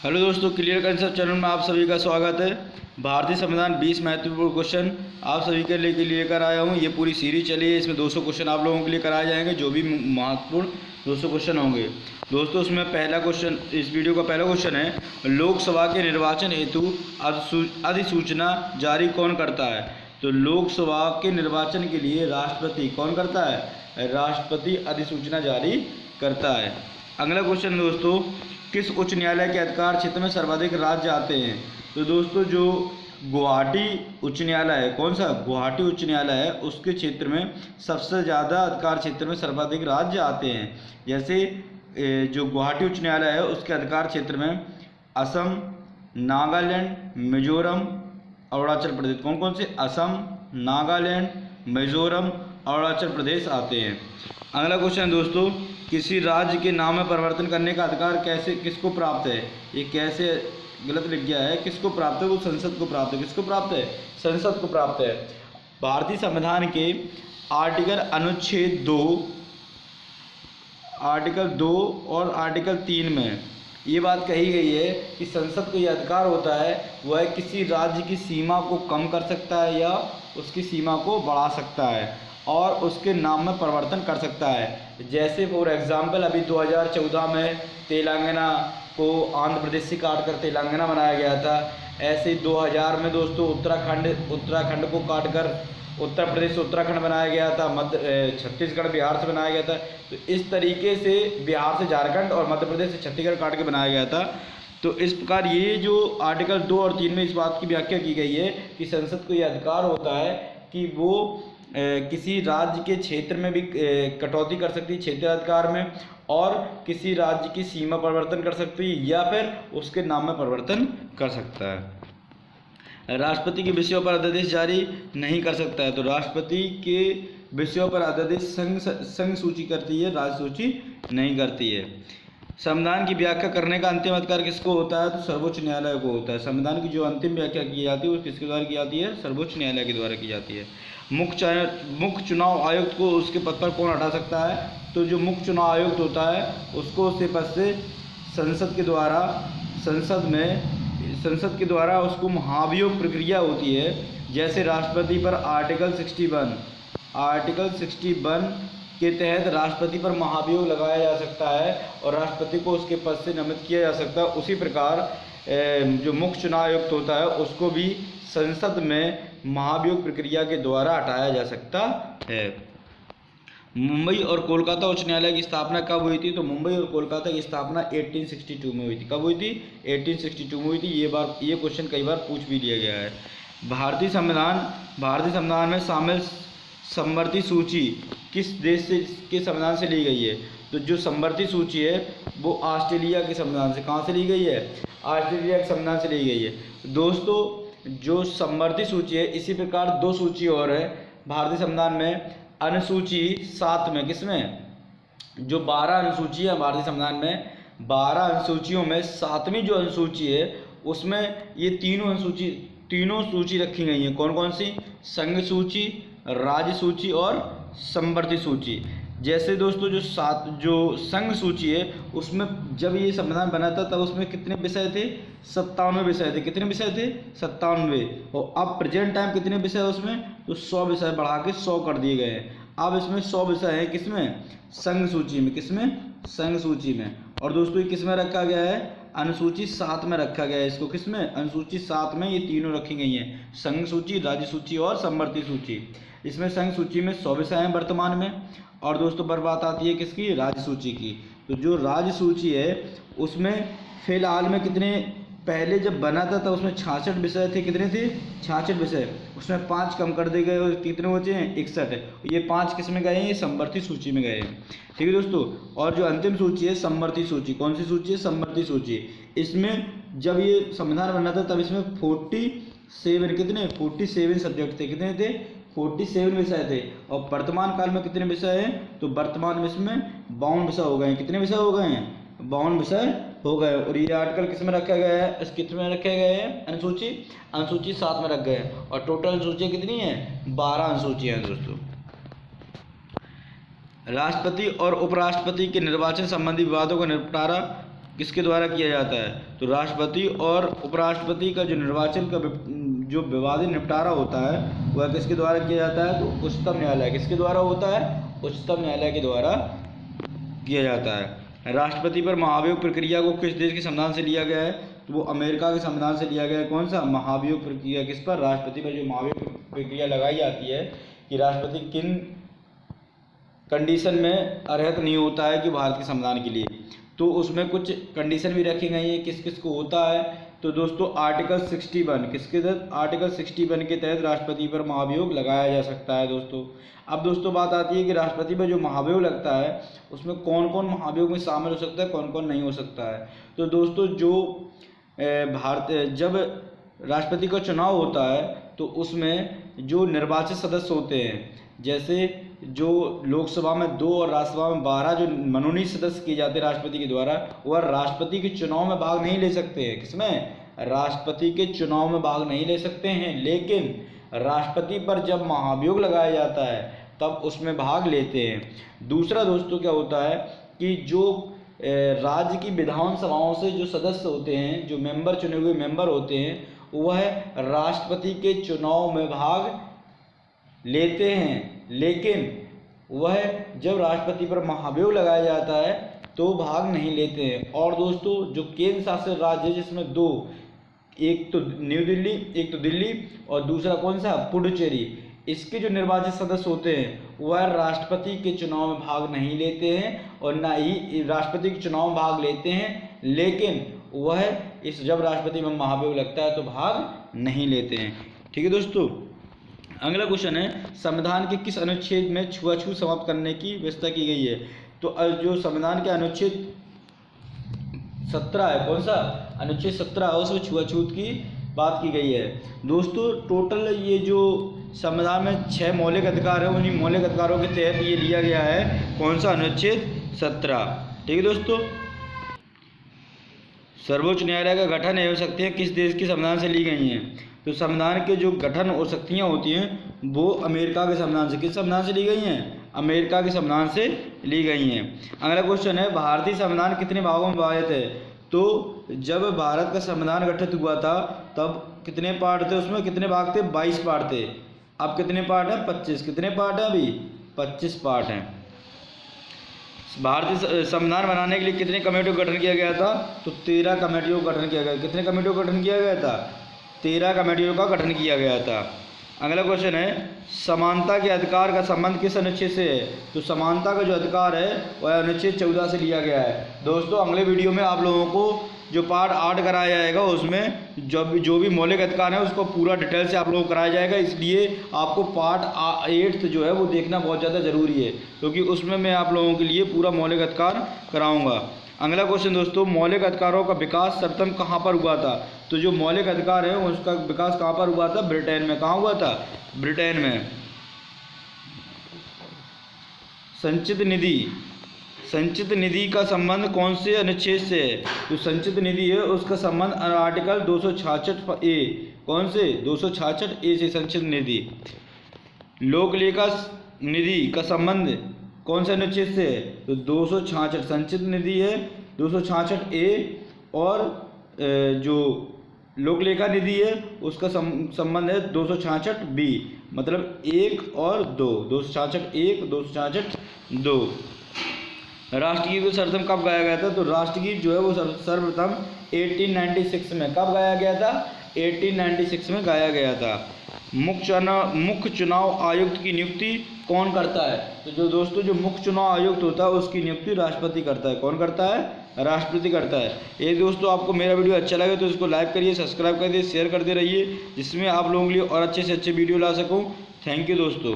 Hello दोस्तों, clear concept channel में आप सभी का स्वागत है। भारतीय संविधान 20 महत्वपूर्ण क्वेश्चन आप सभी के लिए लेकर आया हूं। ये पूरी सीरीज चली है, इसमें 200 क्वेश्चन आप लोगों के लिए कराए जाएंगे, जो भी महत्वपूर्ण 200 क्वेश्चन होंगे। दोस्तों, उसमें पहला क्वेश्चन, इस वीडियो का पहला क्वेश्चन है, लोकसभा के निर्वाचन हेतु अधिसूचना जारी कौन करता है? तो लोकसभा के निर्वाचन के लिए राष्ट्रपति कौन करता है? राष्ट्रपति अधिसूचना जारी करता है। अगला क्वेश्चन दोस्तों, किस उच्च न्यायालय के अधिकार क्षेत्र में सर्वाधिक राज्य आते हैं? तो दोस्तों, जो गुवाहाटी उच्च न्यायालय है, कौन सा? गुवाहाटी उच्च न्यायालय है, उसके क्षेत्र में सबसे ज़्यादा अधिकार क्षेत्र में सर्वाधिक राज्य आते हैं। जैसे जो गुवाहाटी उच्च न्यायालय है, उसके अधिकार क्षेत्र में असम, नागालैंड, मिजोरम, अरुणाचल प्रदेश, कौन कौन से? असम, नागालैंड, मिजोरम, अरुणाचल प्रदेश आते हैं। अगला क्वेश्चन दोस्तों, किसी राज्य के नाम में परिवर्तन करने का अधिकार किसको प्राप्त है? ये कैसे गलत लिख गया है, किसको प्राप्त है? वो संसद को प्राप्त है। किसको प्राप्त है? संसद को प्राप्त है। भारतीय संविधान के आर्टिकल 2 और आर्टिकल 3 में ये बात कही गई है कि संसद को ये अधिकार होता है, वह किसी राज्य की सीमा को कम कर सकता है या उसकी सीमा को बढ़ा सकता है और उसके नाम में परिवर्तन कर सकता है। जैसे फॉर एग्जांपल अभी 2014 में तेलंगाना को आंध्र प्रदेश से काट कर तेलंगाना बनाया गया था। ऐसे ही 2000 में दोस्तों उत्तराखंड को काट कर उत्तर प्रदेश से उत्तराखंड बनाया गया था। छत्तीसगढ़ बिहार से बनाया गया था। तो इस तरीके से बिहार से झारखंड और मध्य प्रदेश से छत्तीसगढ़ काट के बनाया गया था। तो इस प्रकार ये जो आर्टिकल 2 और 3 में इस बात की व्याख्या की गई है कि संसद को ये अधिकार होता है कि वो किसी राज्य के क्षेत्र में भी कटौती कर सकती है, क्षेत्राधिकार में, और किसी राज्य की सीमा परिवर्तन कर सकती है या फिर उसके नाम में परिवर्तन कर सकता है। राष्ट्रपति के विषयों पर अध्यादेश जारी नहीं कर सकता है। तो राष्ट्रपति के विषयों पर अध्यादेश संघ सूची करती है, राज्य सूची नहीं करती है। संविधान की व्याख्या करने का अंतिम अधिकार किसको होता है? तो सर्वोच्च न्यायालय को होता है। संविधान की जो अंतिम व्याख्या की जाती है वो किसके द्वारा की जाती है? सर्वोच्च न्यायालय के द्वारा की जाती है। मुख्य चुनाव आयुक्त को उसके पद पर कौन हटा सकता है? तो जो मुख्य चुनाव आयुक्त होता है उसको उसके पद से संसद के द्वारा उसको महाभियोग प्रक्रिया होती है। जैसे राष्ट्रपति पर आर्टिकल 61 के तहत राष्ट्रपति पर महाभियोग लगाया जा सकता है और राष्ट्रपति को उसके पद से नियमित किया जा सकता है। उसी प्रकार जो मुख्य चुनाव आयुक्त होता है उसको भी संसद में महाभियोग प्रक्रिया के द्वारा हटाया जा सकता है। मुंबई और कोलकाता उच्च न्यायालय की स्थापना कब हुई थी? तो मुंबई और कोलकाता की स्थापना 1862 में हुई थी। कब हुई थी? 1862 में हुई थी। ये क्वेश्चन कई बार पूछ भी लिया गया है। भारतीय संविधान में शामिल समवर्ती सूची किस देश के संविधान से ली गई है? तो जो समवर्ती सूची है वो ऑस्ट्रेलिया के संविधान से, कहाँ से ली गई है? ऑस्ट्रेलिया के संविधान से ली गई है। दोस्तों, जो समवर्ती सूची है, इसी प्रकार 2 सूची और है भारतीय संविधान में। अनुसूची 7 में, किसमें? जो 12 अनुसूची है भारतीय संविधान में, 12 अनुसूचियों में 7वीं जो अनुसूची है उसमें ये तीनों सूची रखी गई हैं। कौन कौन सी? संघ सूची, राज्य सूची और समवर्ती सूची। जैसे दोस्तों, जो संघ सूची है उसमें जब ये संविधान बना था तब उसमें कितने विषय थे? 97 विषय थे। कितने विषय थे? 97। और अब प्रेजेंट टाइम कितने विषय है उसमें? तो 100 विषय बढ़ा के 100 कर दिए गए हैं। अब इसमें 100 विषय हैं। किसमें? संघ सूची में। किसमें? संघ सूची में। और दोस्तों, ये किसमें रखा गया है? अनुसूची 7 में रखा गया है इसको। किसमें? अनुसूची 7 में ये तीनों रखी गई हैं, संघ सूची, राज्य सूची और समवर्ती सूची। इसमें संघ सूची में 100 विषय हैं वर्तमान में। और दोस्तों, बात आती है किसकी? राज्य सूची की। तो जो राज्य सूची है उसमें फिलहाल में कितने, पहले जब बना था तब उसमें 66 विषय थे। कितने थे? 66 विषय। उसमें 5 कम कर दिए गए और कितने बचे हैं? 61। ये 5 किस में गए हैं? ये समवर्ती सूची में गए हैं। ठीक है दोस्तों। और जो अंतिम सूची है समवर्ती सूची, कौन सी सूची है? समवर्ती सूची। इसमें जब ये संविधान बना था तब इसमें 47 सब्जेक्ट थे। कितने थे? 47 विषय थे। और वर्तमान काल में कितने विषय हैं? तो वर्तमान में इसमें 52 विषय हो गए हैं। कितने विषय हो गए हैं? 52 विषय हो गए। और ये आर्टिकल किस में रखा गया है? किस में रखे गए हैं? अनुसूची 7 में रख गए हैं। और टोटल अनुसूचियाँ कितनी हैं? 12 अनुसूचियाँ हैं दोस्तों। राष्ट्रपति और उपराष्ट्रपति के निर्वाचन संबंधी विवादों का निपटारा किसके द्वारा किया जाता है? तो राष्ट्रपति और उपराष्ट्रपति का जो निर्वाचन का जो विवादित निपटारा होता है वह किसके द्वारा किया जाता है? तो उच्चतम न्यायालय। किसके द्वारा होता है? उच्चतम न्यायालय के द्वारा किया जाता है। राष्ट्रपति पर महाभियोग प्रक्रिया को किस देश के संविधान से लिया गया है? तो वो अमेरिका के संविधान से लिया गया है। कौन सा? महाभियोग प्रक्रिया। किस पर? राष्ट्रपति पर जो महाभियोग प्रक्रिया लगाई जाती है कि राष्ट्रपति किन कंडीशन में अर्हत नहीं होता है कि भारत के संविधान के लिए, तो उसमें कुछ कंडीशन भी रखी गई है किस किस को होता है। तो दोस्तों आर्टिकल 61 किसके तहत? आर्टिकल 61 के तहत राष्ट्रपति पर महाभियोग लगाया जा सकता है दोस्तों। अब दोस्तों बात आती है कि राष्ट्रपति पर जो महाभियोग लगता है उसमें कौन कौन महाभियोग में शामिल हो सकता है, कौन कौन नहीं हो सकता है। तो दोस्तों जो जब राष्ट्रपति का चुनाव होता है तो उसमें जो निर्वाचित सदस्य होते हैं, जैसे जो लोकसभा में 2 और राज्यसभा में 12 जो मनोनीत सदस्य किए जाते हैं राष्ट्रपति के द्वारा, वह राष्ट्रपति के चुनाव में भाग नहीं ले सकते हैं। किसमें? राष्ट्रपति के चुनाव में भाग नहीं ले सकते हैं, लेकिन राष्ट्रपति पर जब महाभियोग लगाया जाता है तब उसमें भाग लेते हैं। दूसरा दोस्तों क्या होता है कि जो राज्य की विधानसभाओं से जो सदस्य होते हैं, जो मेंबर चुने हुए मेंबर होते हैं, वह राष्ट्रपति के चुनाव में भाग लेते हैं, लेकिन वह जब राष्ट्रपति पर महाभियोग लगाया जाता है तो भाग नहीं लेते हैं। और दोस्तों जो केंद्र शासित राज्य है जिसमें 2, एक तो न्यू दिल्ली, एक तो दिल्ली और दूसरा कौन सा? पुडुचेरी, इसके जो निर्वाचित सदस्य होते हैं वह राष्ट्रपति के चुनाव में भाग नहीं लेते हैं और ना ही राष्ट्रपति के चुनाव में भाग लेते हैं, लेकिन वह जब राष्ट्रपति में महाभियोग लगता है तो भाग नहीं लेते हैं। ठीक है दोस्तों, अगला क्वेश्चन है संविधान के किस अनुच्छेद में छुआछूत समाप्त करने की व्यवस्था की गई है? तो जो संविधान के अनुच्छेद 17 है, कौन सा? अनुच्छेद 17 है, उसमें छुआछूत की बात की गई है। दोस्तों टोटल ये जो संविधान में 6 मौलिक अधिकार है, उन्हीं मौलिक अधिकारों के तहत ये लिया गया है। कौन सा? अनुच्छेद 17। ठीक है दोस्तों, सर्वोच्च न्यायालय का गठन एवं शक्तियाँ किस देश के संविधान से ली गई हैं? तो संविधान के जो गठन और शक्तियाँ होती हैं वो अमेरिका के संविधान से, किस संविधान से ली गई हैं? अमेरिका के संविधान से ली गई हैं। अगला क्वेश्चन है भारतीय संविधान कितने भागों में विभाजित है? तो जब भारत का संविधान गठित हुआ था तब कितने पार्ट थे? उसमें कितने भाग थे? 22 पार्ट थे। अब कितने पार्ट हैं? 25। कितने पार्ट हैं अभी? 25 पार्ट हैं। भारतीय संविधान बनाने के लिए कितने कमेटियों का गठन किया गया था? तो 13 कमेटियों का गठन किया गया। कितने कमेटियों का गठन किया गया था? 13 कमेटियों का गठन किया गया था। अगला क्वेश्चन है समानता के अधिकार का संबंध किस अनुच्छेद से है? तो समानता का जो अधिकार है वह अनुच्छेद 14 से लिया गया है। दोस्तों अगले वीडियो में आप लोगों को जो पार्ट 8 कराया जाएगा उसमें जो भी मौलिक अधिकार है उसको पूरा डिटेल से आप लोगों को कराया जाएगा, इसलिए आपको पार्ट 8 जो है वो देखना बहुत ज़्यादा ज़रूरी है, क्योंकि उसमें मैं आप लोगों के लिए पूरा मौलिक अधिकार कराऊंगा। अगला क्वेश्चन दोस्तों मौलिक अधिकारों का विकास सर्वप्रथम कहाँ पर हुआ था? तो जो मौलिक अधिकार है उसका विकास कहाँ पर हुआ था? ब्रिटेन में। कहाँ हुआ था? ब्रिटेन में। संचित निधि का संबंध कौन से अनुच्छेद से है? तो संचित निधि है उसका संबंध आर्टिकल 266A, कौन से? 266A से संचित निधि। लोक लेखा निधि का संबंध कौन से अनुच्छेद से है? तो 266 संचित निधि है 266A, और जो लोक लेखा निधि है उसका संबंध है 266B, मतलब 1 और 2, 266(1), 266(2). राष्ट्रगीत को सर्वप्रथम कब गाया गया था? तो राष्ट्रगीत जो है वो सर्वप्रथम 1896 में कब गाया गया था? 1896 में गाया गया था। मुख्य चुनाव आयुक्त की नियुक्ति कौन करता है? तो जो दोस्तों जो मुख्य चुनाव आयुक्त होता है उसकी नियुक्ति राष्ट्रपति करता है। कौन करता है? राष्ट्रपति करता है। ये दोस्तों आपको मेरा वीडियो अच्छा लगे तो इसको लाइक करिए, सब्सक्राइब कर दिए, शेयर करते रहिए, जिसमें आप लोगों के लिए और अच्छे से अच्छे वीडियो ला सकूँ। थैंक यू दोस्तों।